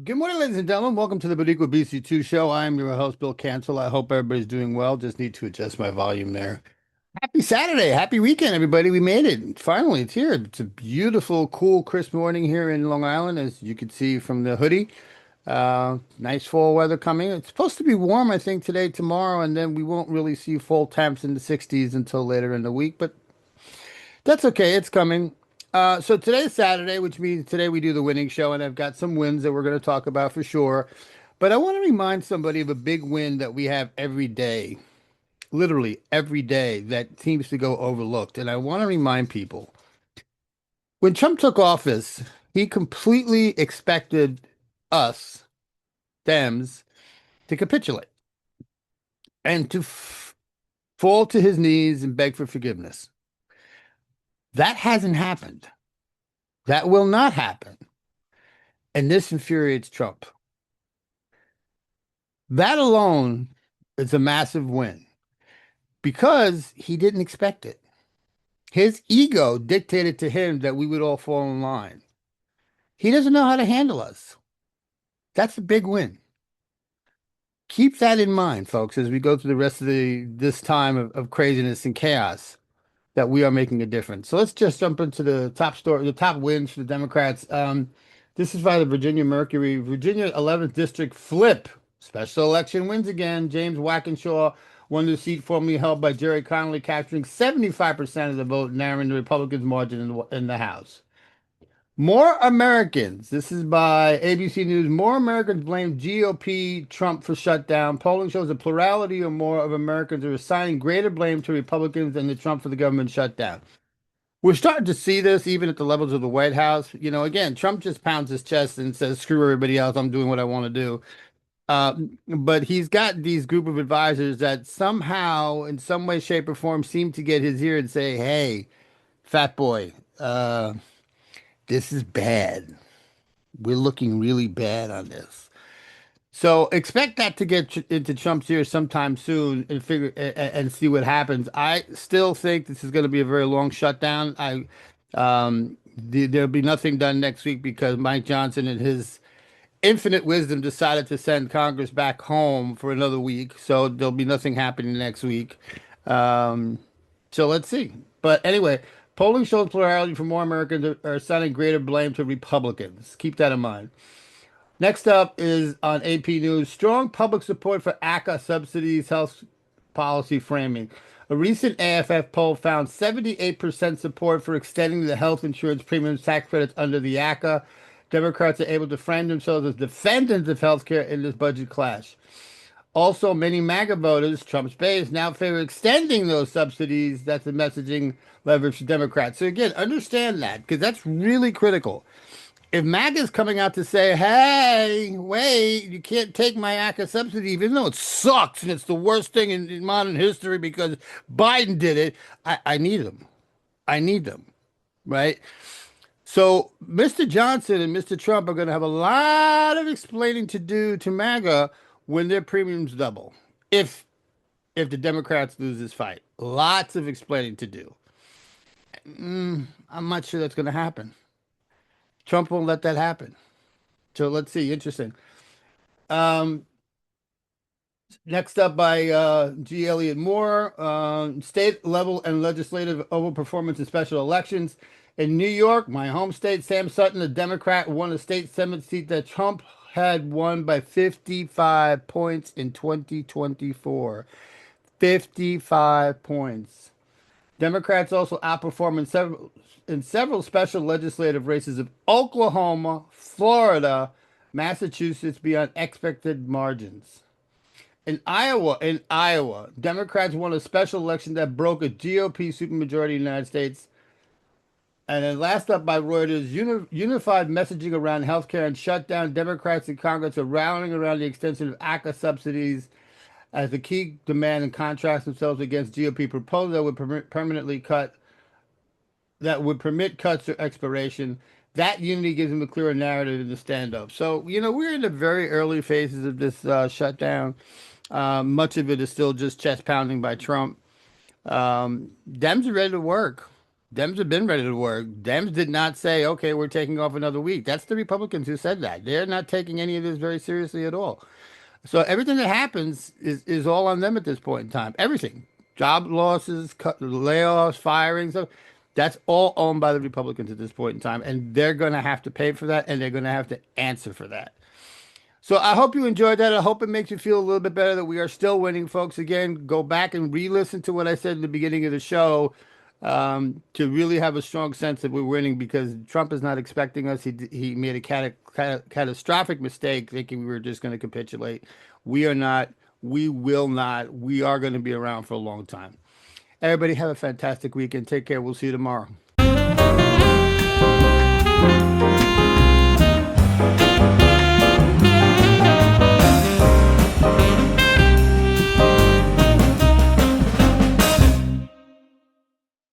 Good morning, ladies and gentlemen. Welcome to the BoricuaBC2 show. I'm your host, Bill Cancel. I hope everybody's doing well. Just need to adjust my volume there. Happy Saturday. Happy weekend, everybody. We made it. Finally, it's here. It's a beautiful, cool, crisp morning here in Long Island, as you can see from the hoodie. Nice fall weather coming. It's supposed to be warm, I think, today, tomorrow, and then we won't really see fall temps in the 60s until later in the week, but that's okay. It's coming. So today's Saturday, which means today we do the winning show, and I've got some wins that we're going to talk about for sure. But I want to remind somebody of a big win that we have every day, literally every day, that seems to go overlooked. And I want to remind people when Trump took office, he completely expected us, Dems, to capitulate and to fall to his knees and beg for forgiveness. That hasn't happened. That will not happen. And this infuriates Trump. That alone is a massive win because he didn't expect it. His ego dictated to him that we would all fall in line. He doesn't know how to handle us. That's a big win. Keep that in mind, folks, as we go through the rest of this time of craziness and chaos, that we are making a difference. So let's just jump into the top story, the top wins for the Democrats. This is by the Virginia Mercury. Virginia 11th District flip. Special election wins again. James Wackenshaw won the seat formerly held by Jerry Connolly, capturing 75% of the vote, narrowing the Republicans' margin in the House. More Americans, this is by ABC News, more Americans blame GOP Trump for shutdown. Polling shows a plurality or more of Americans are assigning greater blame to Republicans than the Trump for the government shutdown. We're starting to see this even at the levels of the White House. Again, Trump just pounds his chest and says, screw everybody else, I'm doing what I want to do. But he's got these group of advisors that somehow, in some way, shape, or form, seem to get his ear and say, hey, fat boy, this is bad. We're looking really bad on this. So expect that to get into Trump's ear sometime soon and and see what happens. I still think this is going to be a very long shutdown. There'll be nothing done next week because Mike Johnson and his infinite wisdom decided to send Congress back home for another week. So there'll be nothing happening next week. Um, so let's see. But anyway, polling shows plurality for more Americans are assigning greater blame to Republicans. Keep that in mind. Next up is on AP News, strong public support for ACA subsidies health policy framing. A recent AFF poll found 78% support for extending the health insurance premium tax credits under the ACA. Democrats are able to frame themselves as defendants of healthcare in this budget clash. Also, many MAGA voters, Trump's base, now favor extending those subsidies. That's the messaging leverage for Democrats. So again, understand that because that's really critical. If MAGA is coming out to say, hey, wait, you can't take my ACA subsidy, even though it sucks and it's the worst thing in modern history because Biden did it, I need them. I need them, right? So Mr. Johnson and Mr. Trump are going to have a lot of explaining to do to MAGA when their premiums double. If the Democrats lose this fight, lots of explaining to do. I'm not sure that's going to happen. Trump won't let that happen. So let's see. Interesting. Um, Next up by G. Elliott Moore, state level and legislative overperformance in special elections. In New York, my home state, Sam Sutton, a Democrat, won a state Senate seat that Trump had won by 55 points in 2024. 55 points. Democrats also outperformed in several special legislative races of Oklahoma, Florida, Massachusetts beyond expected margins. In Iowa, Democrats won a special election that broke a GOP supermajority in the United States. And then last up by Reuters, unified messaging around healthcare and shutdown. Democrats in Congress are rallying around the extension of ACA subsidies as the key demand and contrast themselves against GOP proposal that would permit cuts or expiration. That unity gives them a clearer narrative in the standoff. So, we're in the very early phases of this shutdown. Much of it is still just chest pounding by Trump. Dems are ready to work. Dems have been ready to work. Dems did not say, okay, we're taking off another week. That's the Republicans who said that. They're not taking any of this very seriously at all. So everything that happens is all on them at this point in time. Everything, job losses, layoffs, firings, that's all owned by the Republicans at this point in time, and they're going to have to pay for that, and they're going to have to answer for that. So I hope you enjoyed that. I hope it makes you feel a little bit better that we are still winning, folks. Again, go back and re-listen to what I said in the beginning of the show to really have a strong sense that we're winning because Trump is not expecting us. He made a catastrophic mistake thinking we were just going to capitulate. We are not. We will not. We are going to be around for a long time. Everybody have a fantastic weekend. Take care. We'll see you tomorrow.